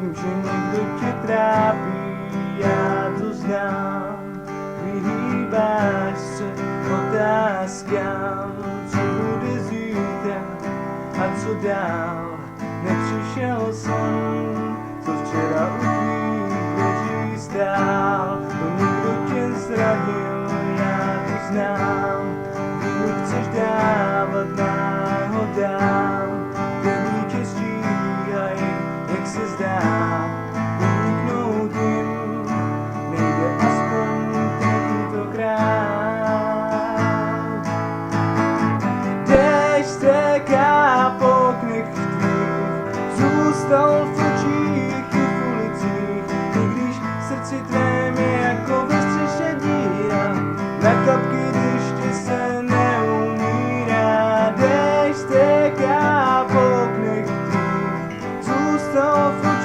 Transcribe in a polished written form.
Vím, že někdo tě trápí, já to znám. Vyhýbáš se otázkám, co bude zítra a co dál. Nepřišel jsem, co včera u tvých dveří stál. To někdo tě zradil, já to znám. Vínu chceš dávat náhodám, který tě stíhají, jak se zdá. Uniknout jim nejde aspoň tentokrát. Déšť stéká po oknech tvých, zůstal v očích i v ulicích, i když v srdci tvém je jako ve střeše díra, na kapky deště se neumírá. Déšť stéká po oknech tvých, zůstal v